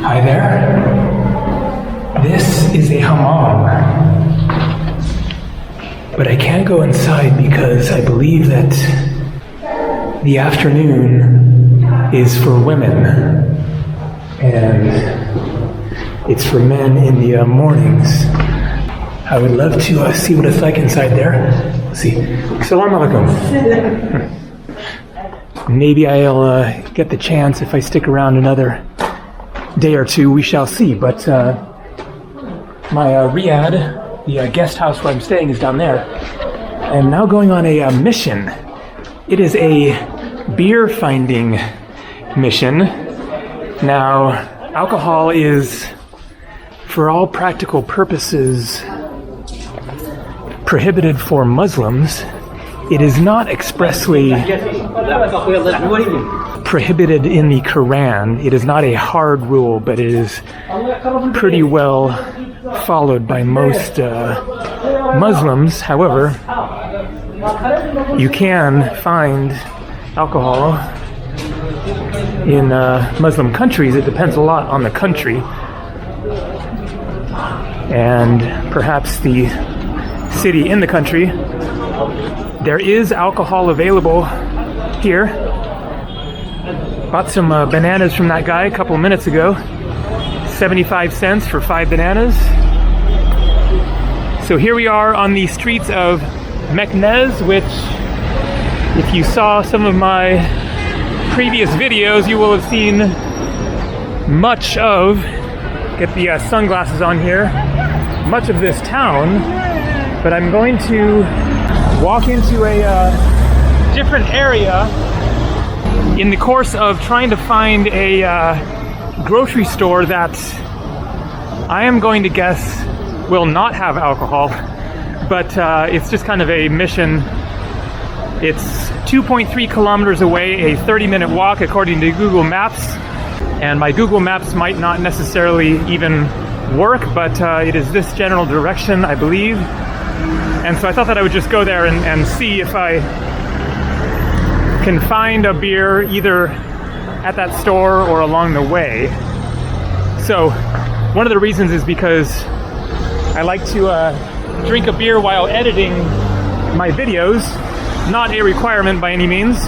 Hi there. This is a hammam. But I can't go inside because I believe that the afternoon is for women. And it's for men in the mornings. I would love to see what it's like inside there. Let's see. Assalamu alaikum. Maybe I'll get the chance if I stick around another day or two. We shall see. But my riad, the guest house where I'm staying, is down there. I am now going on a mission. It is a beer finding mission. Now, alcohol is, for all practical purposes, prohibited for Muslims. It is not expressly prohibited in the Quran. It is not a hard rule, but it is pretty well followed by most Muslims. However, you can find alcohol in Muslim countries. It depends a lot on the country and perhaps the city in the country. There is alcohol available here. Bought some bananas from that guy a couple minutes ago. 75 cents for 5 bananas. So here we are on the streets of Meknes, which, if you saw some of my previous videos, you will have seen much of. Get the sunglasses on here. Much of this town, but I'm going to walk into a different area in the course of trying to find a grocery store that I am going to guess will not have alcohol, but it's just kind of a mission. It's 2.3 kilometers away, a 30-minute walk according to Google Maps, and my Google Maps might not necessarily even work, but it is this general direction, I believe. And so I thought that I would just go there and see if I can find a beer either at that store or along the way. So one of the reasons is because I like to drink a beer while editing my videos. Not a requirement by any means,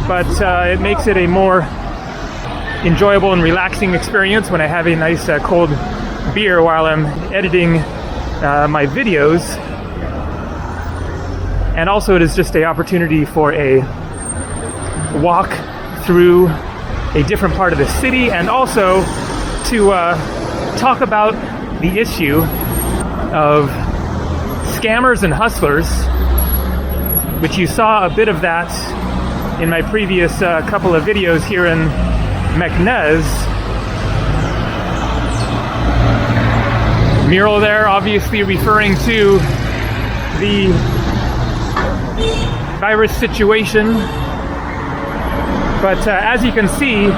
but it makes it a more enjoyable and relaxing experience when I have a nice cold beer while I'm editing my videos. And also it is just an opportunity for a walk through a different part of the city, and also to talk about the issue of scammers and hustlers, which you saw a bit of that in my previous couple of videos here in Meknes. Mural there obviously referring to the virus situation, but as you can see,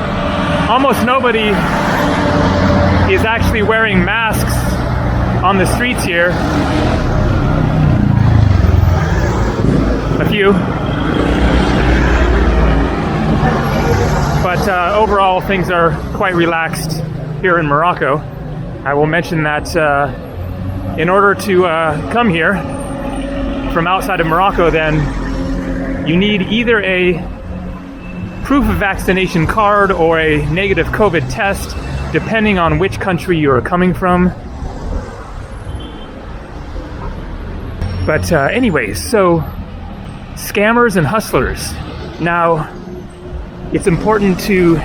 almost nobody is actually wearing masks on the streets here. A few, but overall things are quite relaxed here in Morocco. I will mention that in order to come here from outside of Morocco, then you need either a proof of vaccination card or a negative COVID test, depending on which country you are coming from. But anyways, so scammers and hustlers. Now, it's important to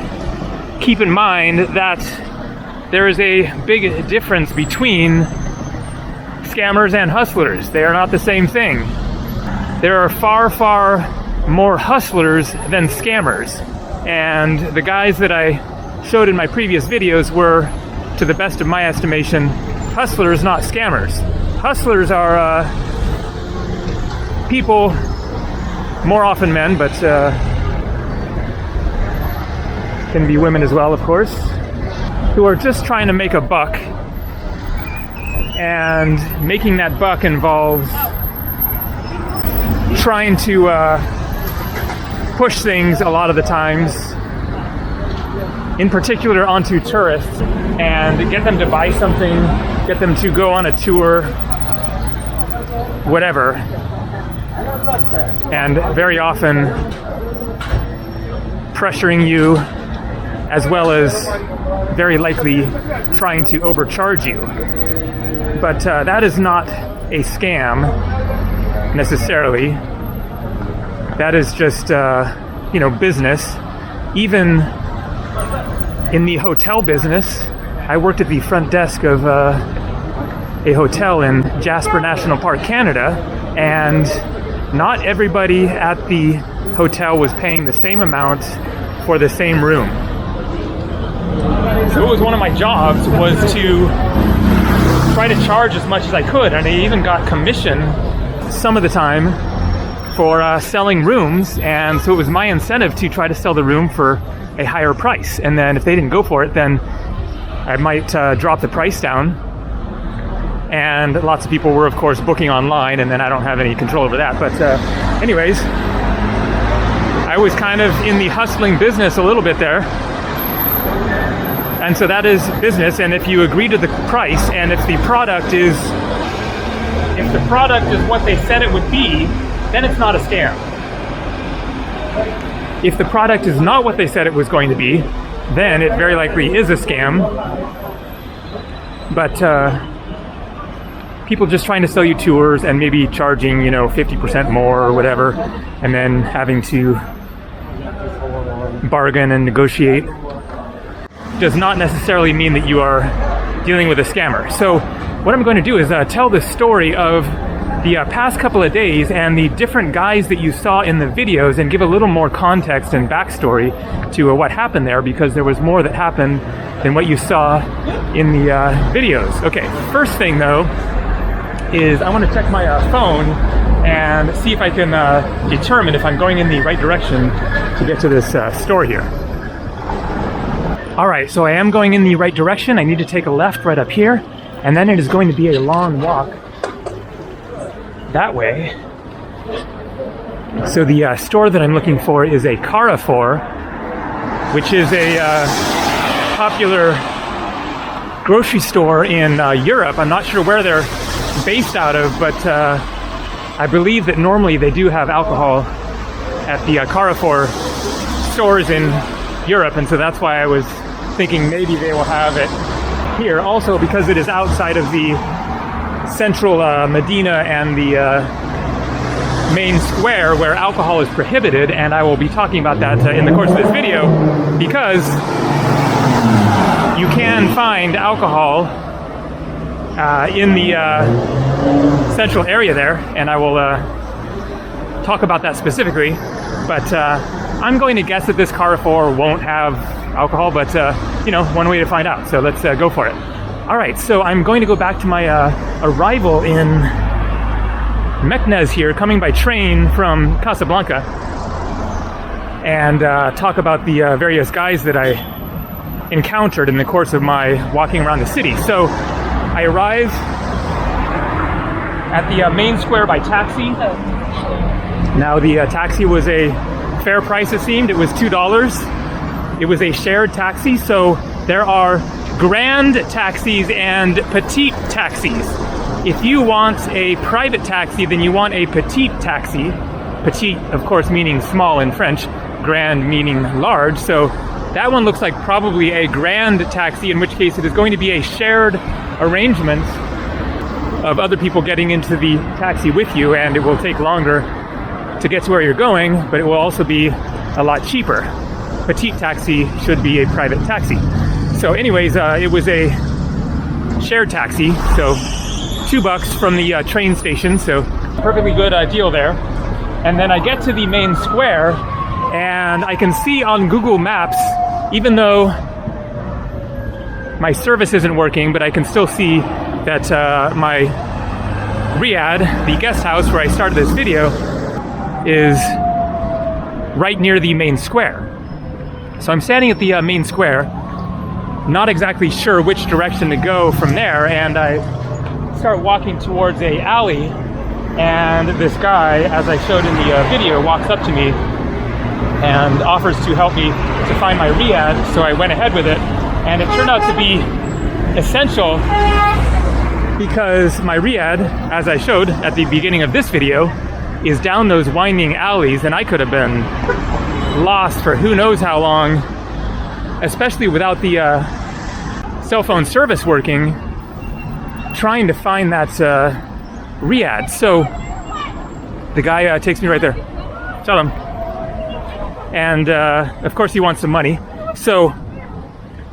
keep in mind that there is a big difference between scammers and hustlers. They are not the same thing. There are far, far more hustlers than scammers. And the guys that I showed in my previous videos were, to the best of my estimation, hustlers, not scammers. Hustlers are people, more often men, but can be women as well, of course, who are just trying to make a buck, and making that buck involves trying to push things a lot of the times in particular onto tourists, and get them to buy something, get them to go on a tour, whatever. And very often pressuring you, as well as very likely trying to overcharge you. But that is not a scam necessarily. That is just business. Even in the hotel business, I worked at the front desk of a hotel in Jasper National Park, Canada, and not everybody at the hotel was paying the same amount for the same room. So it was one of my jobs was to try to charge as much as I could, and I even got commission some of the time for selling rooms, and so it was my incentive to try to sell the room for a higher price, and then if they didn't go for it, then I might drop the price down. And lots of people were of course booking online, and then I don't have any control over that. But anyways, I was kind of in the hustling business a little bit there. And so that is business, and if you agree to the price, and if the product is what they said it would be, then it's not a scam. If the product is not what they said it was going to be, then it very likely is a scam. But people just trying to sell you tours and maybe charging 50% more or whatever, and then having to bargain and negotiate, does not necessarily mean that you are dealing with a scammer. So what I'm going to do is tell the story of the past couple of days and the different guys that you saw in the videos, and give a little more context and backstory to what happened there, because there was more that happened than what you saw in the videos. Okay, first thing though is I want to check my phone and see if I can determine if I'm going in the right direction to get to this store here. All right, so I am going in the right direction. I need to take a left right up here, and then it is going to be a long walk that way. So the store that I'm looking for is a Carrefour, which is a popular grocery store in Europe. I'm not sure where they're based out of, but I believe that normally they do have alcohol at the Carrefour stores in Europe, and so that's why I was thinking maybe they will have it here. Also, because it is outside of the central Medina and the main square where alcohol is prohibited, and I will be talking about that in the course of this video, because you can find alcohol in the central area there, and I will talk about that specifically. But I'm going to guess that this Carrefour won't have alcohol, but one way to find out. So let's go for it. All right, so I'm going to go back to my arrival in Meknes here, coming by train from Casablanca, and talk about the various guys that I encountered in the course of my walking around the city. So I arrive at the main square by taxi. Now the taxi was a fair price, it seemed. It was $2. It was a shared taxi, so there are grand taxis and petite taxis. If you want a private taxi, then you want a petite taxi. Petite, of course, meaning small in French, grand meaning large. So that one looks like probably a grand taxi, in which case it is going to be a shared arrangement of other people getting into the taxi with you, and it will take longer to get to where you're going, but it will also be a lot cheaper. Petite taxi should be a private taxi. So anyways, it was a shared taxi, so $2 from the train station, so perfectly good deal there. And then I get to the main square, and I can see on Google Maps, even though my service isn't working, but I can still see that my riad, the guest house where I started this video, is right near the main square. So I'm standing at the main square, not exactly sure which direction to go from there, and I start walking towards a alley, and this guy, as I showed in the video, walks up to me and offers to help me to find my riad, so I went ahead with it, and it turned out to be essential because my riad, as I showed at the beginning of this video, is down those winding alleys, and I could have been lost for who knows how long, especially without the cell phone service working, trying to find that riad. So the guy takes me right there. Tell him. And of course he wants some money. So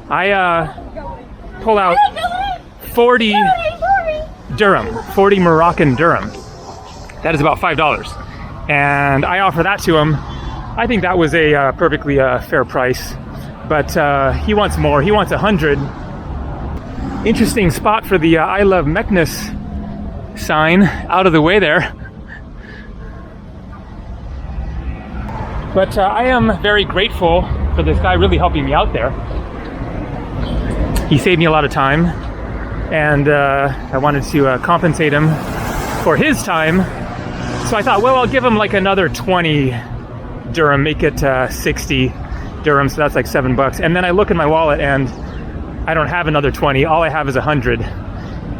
I pull out 40 dirham, 40 Moroccan dirham. That is about $5. And I offer that to him. I think that was a perfectly fair price. But he wants more. He wants 100. Interesting spot for the I love Meknes sign out of the way there. But I am very grateful for this guy really helping me out there. He saved me a lot of time, and I wanted to compensate him for his time. So I thought, well, I'll give him like another 20 dirham, make it 60 dirham, so that's like $7. And then I look in my wallet and I don't have another 20, all I have is 100.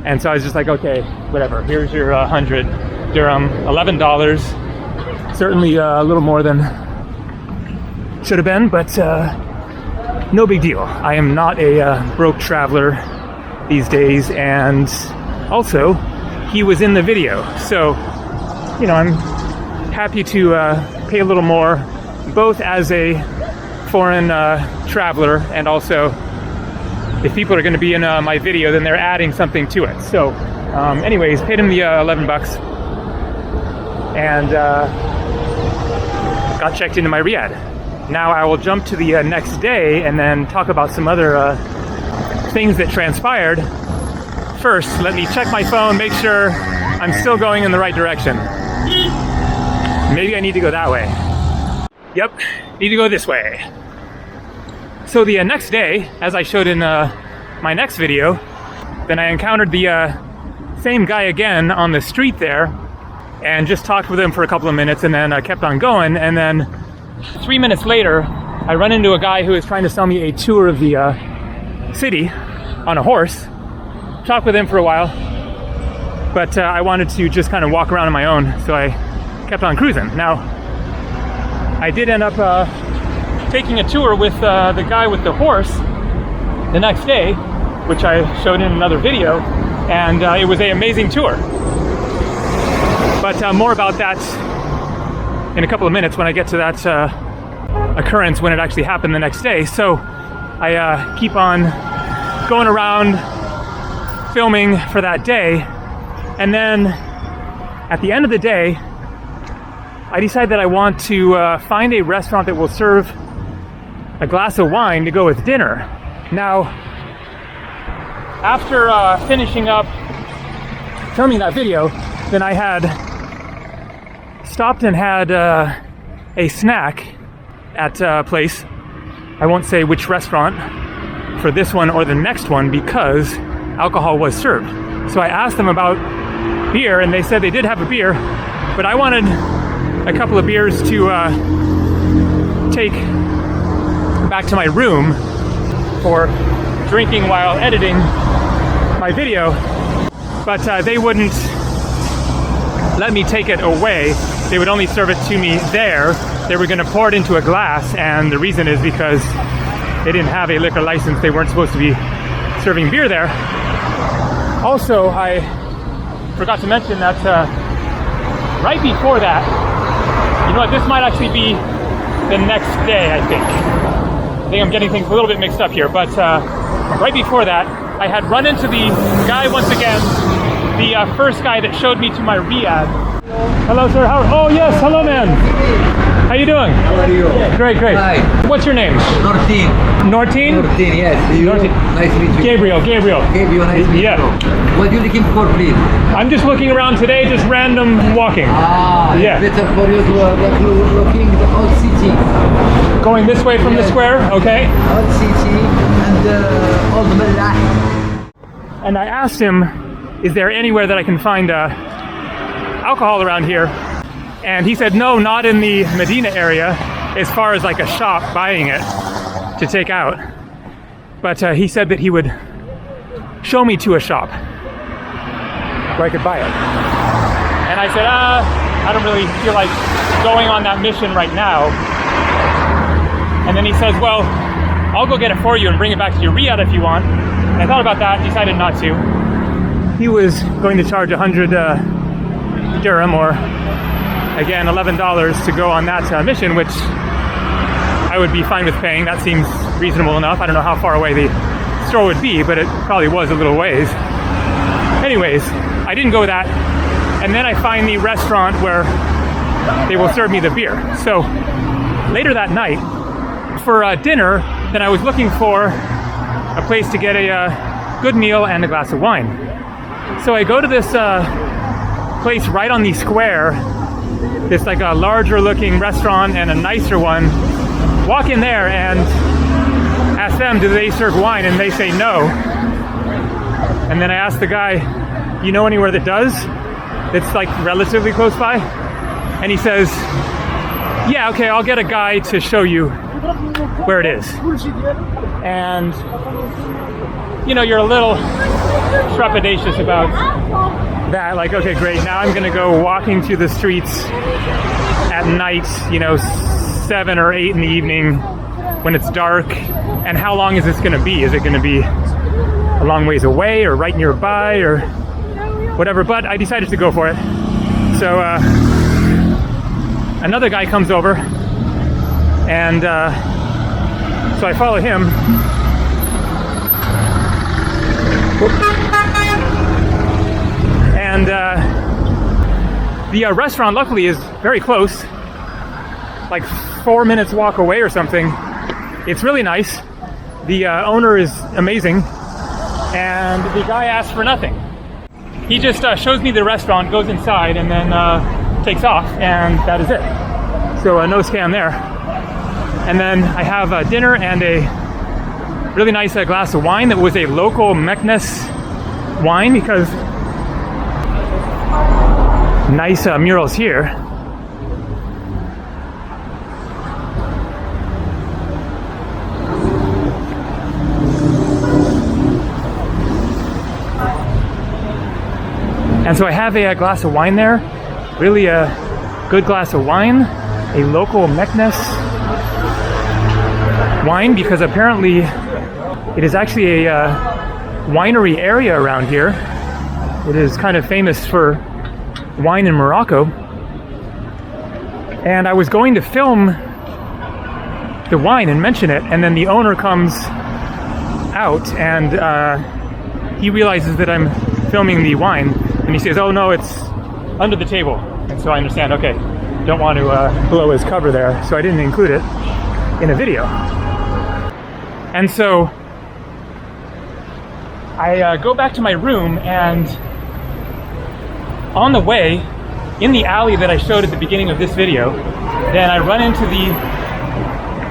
And so I was just like, okay, whatever, here's your 100 dirham, $11. Certainly a little more than should have been, but no big deal. I am not a broke traveler these days, and also he was in the video, so you know, I'm happy to pay a little more, both as a foreign traveler, and also if people are going to be in my video, then they're adding something to it. So anyways, paid him the $11 and got checked into my riad. Now I will jump to the next day and then talk about some other things that transpired. First, let me check my phone, make sure I'm still going in the right direction. Maybe I need to go that way. Yep, need to go this way. So the next day, as I showed in my next video, then I encountered the same guy again on the street there, and just talked with him for a couple of minutes, and then I kept on going. And then 3 minutes later, I run into a guy who is trying to sell me a tour of the city on a horse. Talked with him for a while, but I wanted to just kind of walk around on my own, so I kept on cruising. Now, I did end up taking a tour with the guy with the horse the next day, which I showed in another video, and it was an amazing tour. But more about that in a couple of minutes when I get to that occurrence, when it actually happened the next day. So I keep on going around filming for that day, and then at the end of the day I decide that I want to find a restaurant that will serve a glass of wine to go with dinner. Now, after finishing up filming that video, then I had stopped and had a snack at a place. I won't say which restaurant for this one or the next one because alcohol was served. So I asked them about beer, and they said they did have a beer, but I wanted a couple of beers to take back to my room for drinking while editing my video, but they wouldn't let me take it away. They would only serve it to me there. They were going to pour it into a glass, and the reason is because they didn't have a liquor license. They weren't supposed to be serving beer there. Also, I forgot to mention that right before that, you know what, this might actually be the next day, I think I'm getting things a little bit mixed up here, but right before that, I had run into the guy once again, the first guy that showed me to my riad. Hello, sir. Oh, yes. Hello, man. How you doing? How are you? Great, great. Hi. What's your name? Nortin. Nortin? Nortin, yes. Nortin. Nice to meet you. Gabriel. Gabriel, nice to meet Yeah. you. What are you looking for, please? I'm just looking around today, just random walking. Yeah. It's better for you to looking the old city. Going this way from the square, okay? Old city and old Mallah. And I asked him, is there anywhere that I can find alcohol around here? And he said, no, not in the Medina area. as far as like a shop buying it to take out. But he said that he would show me to a shop where I could buy it. And I said, I don't really feel like going on that mission right now. And then he says, well, I'll go get it for you and bring it back to your Riyadh if you want. And I thought about that, decided not to. He was going to charge 100 dirham, or again $11 to go on that mission, which I would be fine with paying. That seems reasonable enough. I don't know how far away the store would be, but it probably was a little ways. Anyways, I didn't go with that. And then I find the restaurant where they will serve me the beer. So later that night, for dinner, then I was looking for a place to get a good meal and a glass of wine. So I go to this place right on the square. It's like a larger looking restaurant and a nicer one. Walk in there and ask them, do they serve wine? And they say no. And then I ask the guy, you know anywhere that does? It's like relatively close by? And he says, yeah, okay, I'll get a guy to show you where it is. And you know, you're a little trepidatious about that. Like, okay, great, now I'm gonna go walking through the streets at night, you know, 7 or 8 in the evening when it's dark. And how long is this gonna be? Is it gonna be a long ways away or right nearby or whatever? But I decided to go for it. So another guy comes over, and so I follow him. And the restaurant luckily is very close, like 4 minutes walk away or something. It's really nice. The owner is amazing, and the guy asks for nothing. He just shows me the restaurant, goes inside, and then takes off, and that is it. So no scam there. And then I have dinner and a really nice glass of wine that was a local Meknes wine, because nice murals here. And so I have a glass of wine there, really a good glass of wine, a local Meknes wine, because apparently it is actually a winery area around here. It is kind of famous for wine in Morocco. And I was going to film the wine and mention it, and then the owner comes out and he realizes that I'm filming the wine, and he says, oh no, it's under the table. And so I understand, okay, don't want to blow his cover there, so I didn't include it in a video. And so I go back to my room, and on the way, in the alley that I showed at the beginning of this video, then I run into the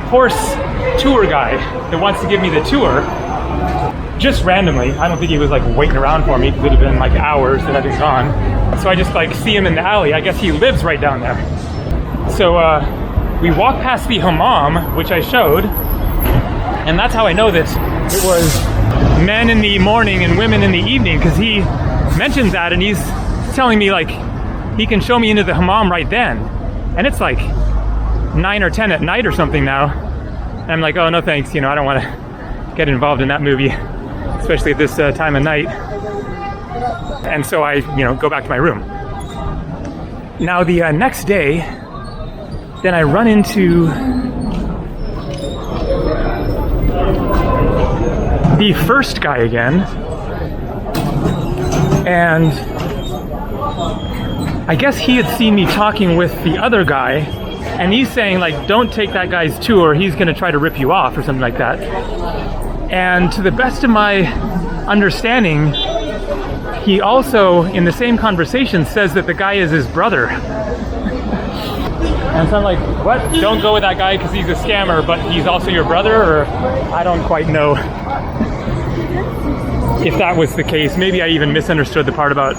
horse tour guide that wants to give me the tour, just randomly. I don't think he was like waiting around for me. It would have been like hours that I've been gone. So I just like see him in the alley. I guess he lives right down there. So we walk past the hammam, which I showed, and that's how I know that it was men in the morning and women in the evening, because he mentions that, and he's telling me like he can show me into the hammam right then, and it's like 9 or 10 at night or something now. And I'm like, oh no thanks, you know, I don't want to get involved in that movie, especially at this time of night. And so I, you know, go back to my room. Now the next day, then I run into the first guy again, and I guess he had seen me talking with the other guy, and he's saying like, don't take that guy's tour, he's gonna try to rip you off or something like that. And to the best of my understanding, he also, in the same conversation, says that the guy is his brother. And so I'm like, what? Don't go with that guy because he's a scammer, but he's also your brother? Or I don't quite know if that was the case. Maybe I even misunderstood the part about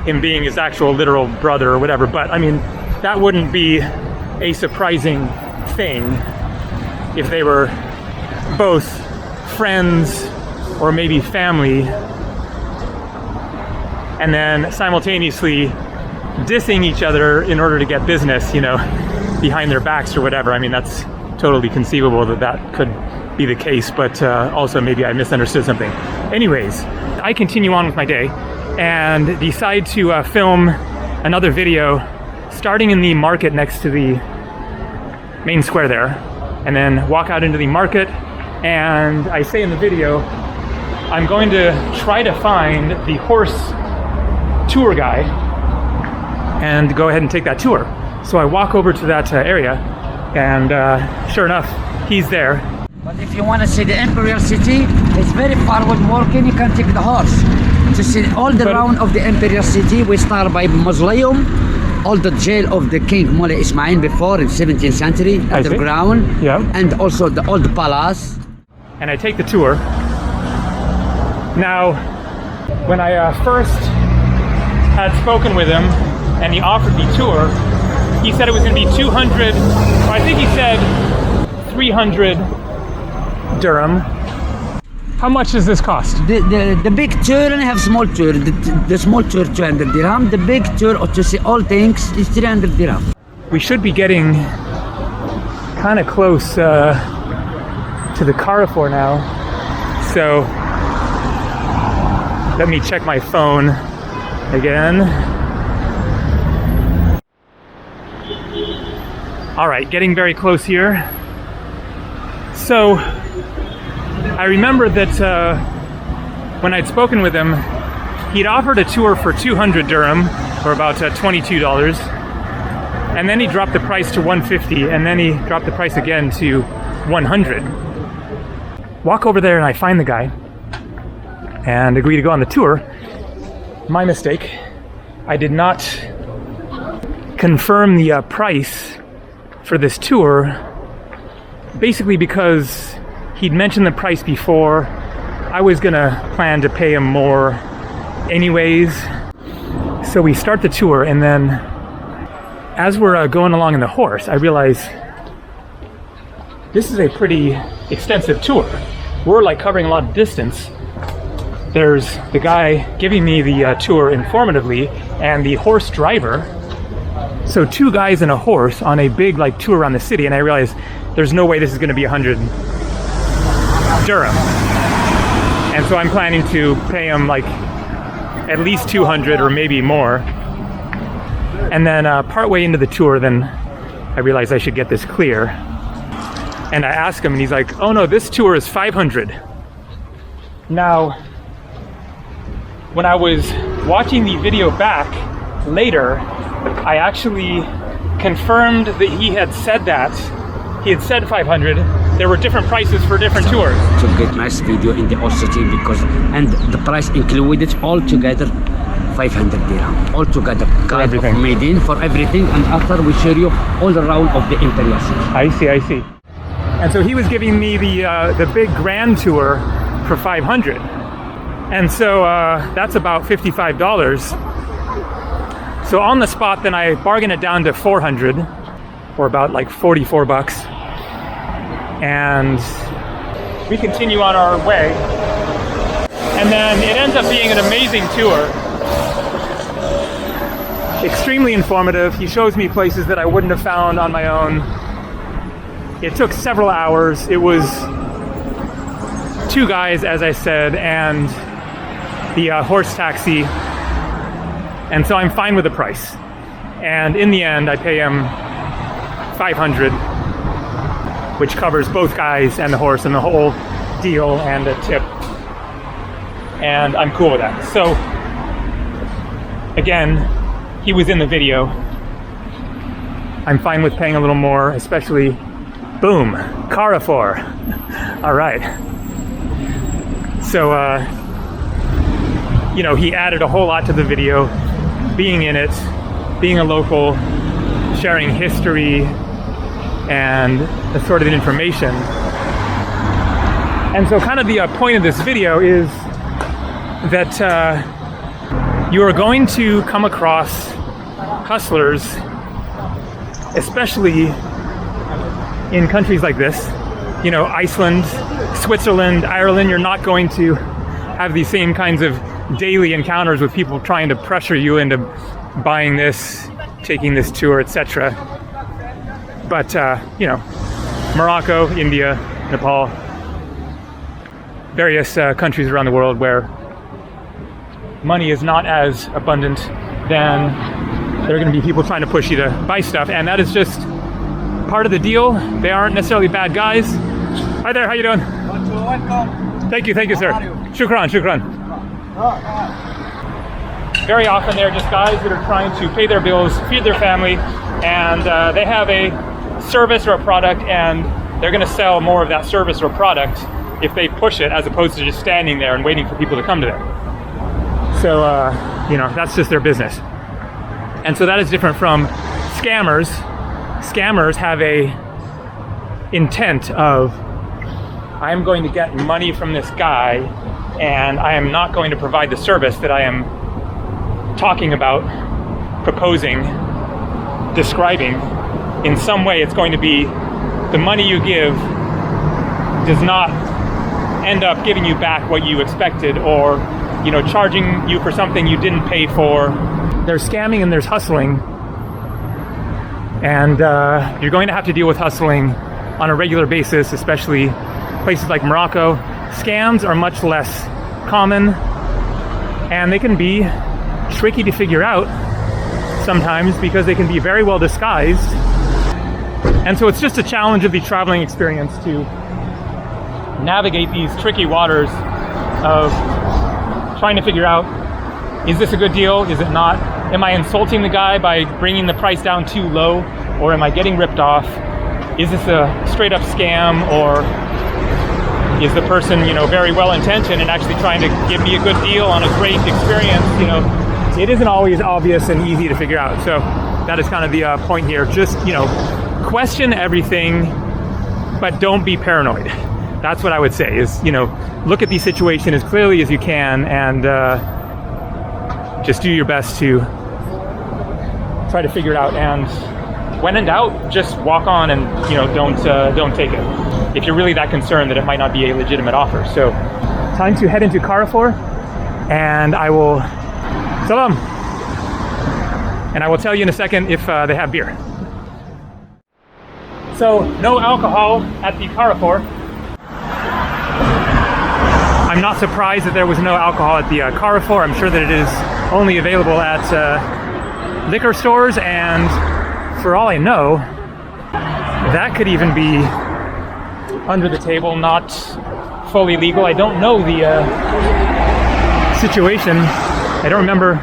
him being his actual literal brother or whatever. But I mean, that wouldn't be a surprising thing if they were both friends or maybe family, and then simultaneously dissing each other in order to get business, you know, behind their backs or whatever. I mean, that's totally conceivable that that could be the case, but also maybe I misunderstood something. Anyways, I continue on with my day and decide to film another video starting in the market next to the main square there, and then walk out into the market. And I say in the video, I'm going to try to find the horse tour guy and go ahead and take that tour. So I walk over to that area, and sure enough, he's there. But if you want to see the Imperial City, it's very far with walking. You can take the horse to see all the round of the Imperial City. We start by Mausoleum, all the jail of the King Moulay Ismail before in 17th century, underground, yeah, and also the old palace. And I take the tour. Now, when I first had spoken with him and he offered the tour, he said it was going to be 200, or I think he said 300 dirham. How much does this cost? The big tour, and I have small tour. The small tour 200 dirham. The big tour to see all things is 300 dirham. We should be getting kind of close to the Carrefour now. So let me check my phone again. All right, getting very close here. So I remember that when I'd spoken with him, he'd offered a tour for 200 dirham, or about $22, and then he dropped the price to 150, and then he dropped the price again to 100. Walk over there and I find the guy and agree to go on the tour. My mistake. I did not confirm the price for this tour, basically because he'd mentioned the price before. I was gonna plan to pay him more anyways. So we start the tour, and then as we're going along in the horse, I realize this is a pretty extensive tour. We're like covering a lot of distance. There's the guy giving me the tour informatively and the horse driver. So two guys and a horse on a big like tour around the city, and I realized there's no way this is going to be 100 dirham. And so I'm planning to pay him like at least 200 or maybe more. And then partway into the tour, then I realized I should get this clear. And I ask him, and he's like, oh no, this tour is 500. Now, when I was watching the video back later, I actually confirmed that he had said that. He had said 500. There were different prices for different tours. To get nice video in the old city, because, and the price included all together 500 dirham. All together, kind of made in for everything, and after we show you all around of the Imperial City. I see. And so he was giving me the big grand tour for 500. And so that's about $55. So on the spot, then I bargained it down to 400, or about like 44 bucks. And we continue on our way. And then it ends up being an amazing tour. Extremely informative. He shows me places that I wouldn't have found on my own. It took several hours. It was two guys, as I said, and the horse taxi. And so I'm fine with the price. And in the end, I pay him 500, which covers both guys and the horse and the whole deal and a tip. And I'm cool with that. So again, he was in the video. I'm fine with paying a little more, especially, boom, Carrefour. All right. So, you know, he added a whole lot to the video, being in it, being a local, sharing history and assorted information. And so kind of the point of this video is that you are going to come across hustlers, especially in countries like this, you know, Iceland, Switzerland, Ireland, you're not going to have these same kinds of daily encounters with people trying to pressure you into buying this, taking this tour, etc. But, you know, Morocco, India, Nepal, various countries around the world where money is not as abundant, then there are going to be people trying to push you to buy stuff, and that is just part of the deal. They aren't necessarily bad guys. Hi there, how you doing? Welcome. Thank you, sir. How are you? Shukran, shukran. Very often they're just guys that are trying to pay their bills, feed their family, and they have a service or a product, and they're going to sell more of that service or product if they push it, as opposed to just standing there and waiting for people to come to them. So, you know, that's just their business. And so that is different from scammers. Scammers have a intent of, I'm going to get money from this guy, and I am not going to provide the service that I am talking about, proposing, describing. In some way, it's going to be the money you give does not end up giving you back what you expected, or, you know, charging you for something you didn't pay for. There's scamming and there's hustling, and you're going to have to deal with hustling on a regular basis, especially places like Morocco. Scams are much less common, and they can be tricky to figure out sometimes because they can be very well disguised. And so it's just a challenge of the traveling experience to navigate these tricky waters of trying to figure out, is this a good deal? Is it not? Am I insulting the guy by bringing the price down too low? Or am I getting ripped off? Is this a straight up scam? Or is the person, you know, very well intentioned and actually trying to give me a good deal on a great experience? You know, it isn't always obvious and easy to figure out. So that is kind of the point here. Just, you know, question everything, but don't be paranoid. That's what I would say is, you know, look at the situation as clearly as you can, and just do your best to try to figure it out. And when in doubt, just walk on, and, you know, don't take it if you're really that concerned that it might not be a legitimate offer. So time to head into Carrefour, and I will salam, and I will tell you in a second if they have beer. So no alcohol at the Carrefour. I'm not surprised that there was no alcohol at the Carrefour. I'm sure that it is only available at liquor stores, and for all I know, that could even be under the table, not fully legal. I don't know the situation. I don't remember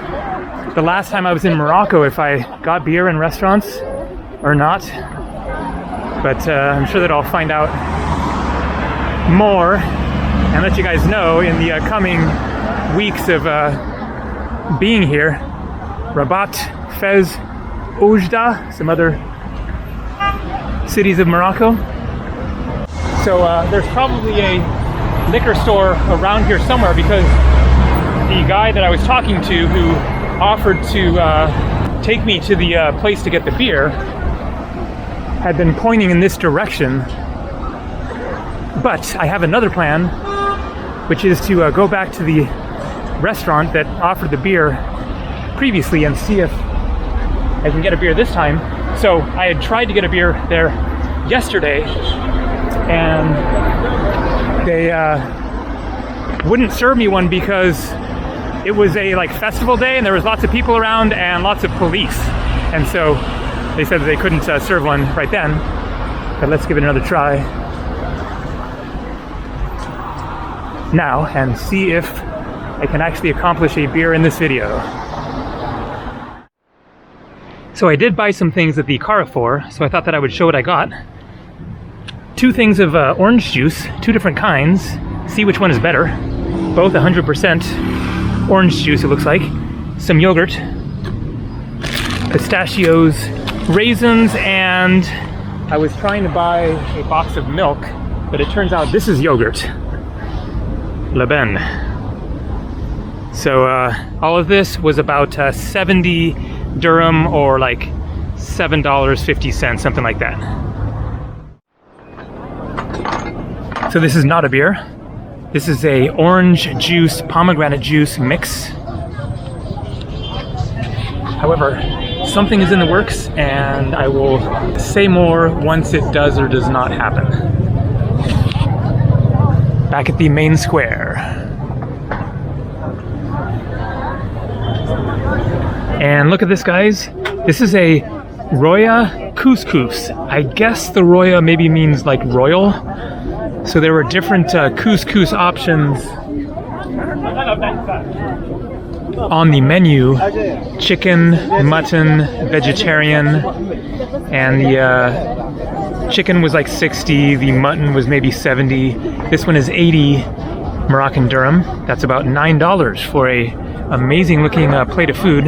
the last time I was in Morocco if I got beer in restaurants or not, but I'm sure that I'll find out more and let you guys know in the coming weeks of being here. Rabat, Fez, Oujda, some other cities of Morocco. So there's probably a liquor store around here somewhere, because the guy that I was talking to who offered to take me to the place to get the beer had been pointing in this direction. But I have another plan, which is to go back to the restaurant that offered the beer previously and see if I can get a beer this time. So I had tried to get a beer there yesterday, and they wouldn't serve me one because it was a festival day and there was lots of people around and lots of police, and so they said that they couldn't serve one right then. But let's give it another try now and see if I can actually accomplish a beer in this video. So I did buy some things at the Carrefour, so I thought that I would show what I got. 2 things of orange juice, 2 different kinds, see which one is better. Both 100% orange juice, it looks like. Some yogurt, pistachios, raisins, and I was trying to buy a box of milk, but it turns out this is yogurt. Laben. So all of this was about 70 dirham, or like $7.50, something like that. So this is not a beer. This is a orange juice, pomegranate juice mix. However, something is in the works, and I will say more once it does or does not happen. Back at the main square. And look at this, guys. This is a Roya couscous. I guess the Roya maybe means like royal. So there were different couscous options on the menu. Chicken, mutton, vegetarian, and the chicken was like 60, the mutton was maybe 70. This one is 80 Moroccan dirham. That's about $9 for a amazing looking plate of food.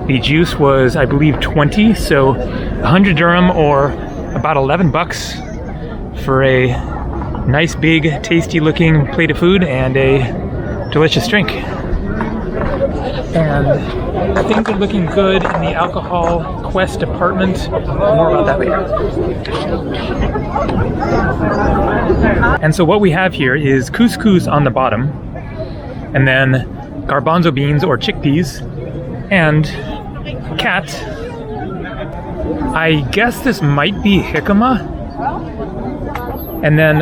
The juice was, I believe, 20, so 100 dirham or about 11 bucks for a nice big tasty looking plate of food and a delicious drink. And things are looking good in the alcohol quest department. More about that later. And so what we have here is couscous on the bottom, and then garbanzo beans or chickpeas, and cat. I guess this might be jicama. And then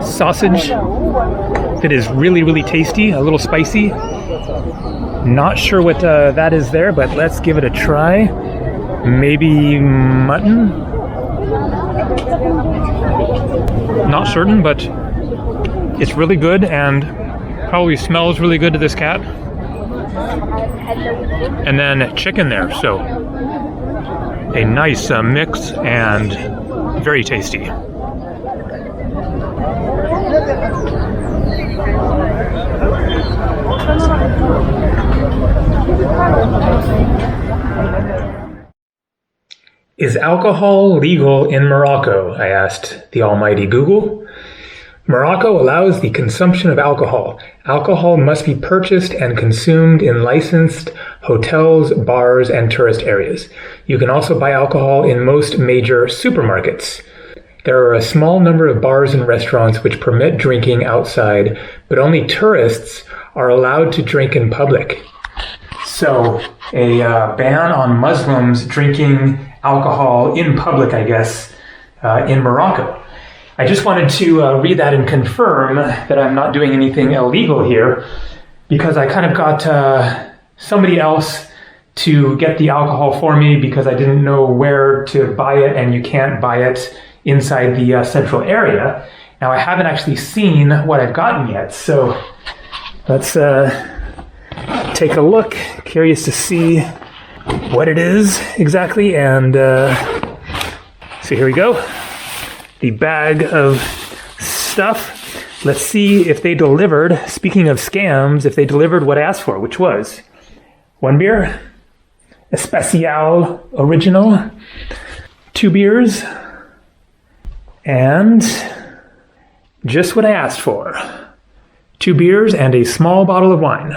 sausage that is really, really tasty, a little spicy. Not sure what that is there, but let's give it a try. Maybe mutton? Not certain, but it's really good and probably smells really good to this cat. And then chicken there, so a nice mix and very tasty. Is alcohol legal in Morocco? I asked the almighty Google. Morocco allows the consumption of alcohol. Alcohol must be purchased and consumed in licensed hotels, bars, and tourist areas. You can also buy alcohol in most major supermarkets. There are a small number of bars and restaurants which permit drinking outside, but only tourists are allowed to drink in public. So, a ban on Muslims drinking alcohol in public, I guess, in Morocco. I just wanted to read that and confirm that I'm not doing anything illegal here, because I kind of got somebody else to get the alcohol for me because I didn't know where to buy it, and you can't buy it inside the central area. Now I haven't actually seen what I've gotten yet, so let's take a look. Curious to see what it is exactly, and so here we go. The bag of stuff. Let's see if they delivered, speaking of scams, if they delivered what I asked for, which was one beer, Especial Original, 2 beers, and just what I asked for. 2 beers and a small bottle of wine.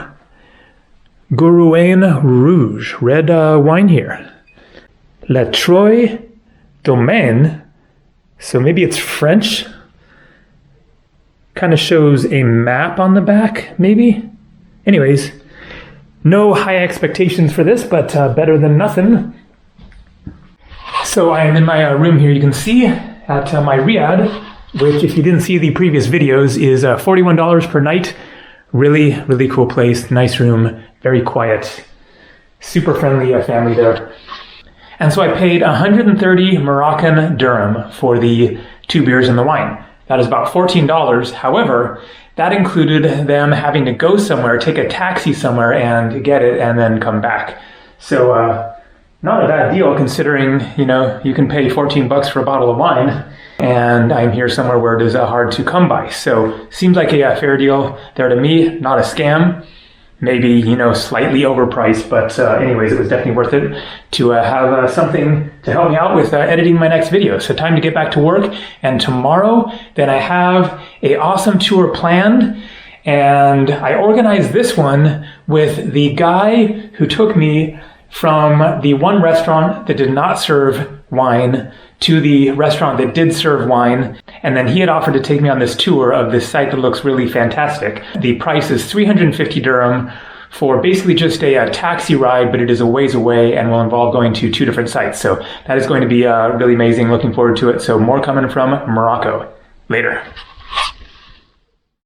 Gourouane Rouge, red wine here. La Troye Domaine, so maybe it's French. Kind of shows a map on the back, maybe? Anyways, no high expectations for this, but better than nothing. So I am in my room here. You can see at my riad, which if you didn't see the previous videos, is $41 per night. Really, really cool place. Nice room, very quiet, super friendly family there. And so I paid 130 Moroccan dirham for the 2 beers and the wine. That is about $14. However, that included them having to go somewhere, take a taxi somewhere and get it and then come back. So not a bad deal considering, you know, you can pay 14 bucks for a bottle of wine and I'm here somewhere where it is hard to come by. So seems like a fair deal there to me, not a scam. Maybe, you know, slightly overpriced, but anyways, it was definitely worth it to have something to help me out with editing my next video. So time to get back to work. And tomorrow, then I have an awesome tour planned. And I organized this one with the guy who took me from the one restaurant that did not serve wine to the restaurant that did serve wine. And then he had offered to take me on this tour of this site that looks really fantastic. The price is 350 dirham for basically just a taxi ride, but it is a ways away and will involve going to 2 different sites. So that is going to be really amazing. Looking forward to it. So more coming from Morocco later.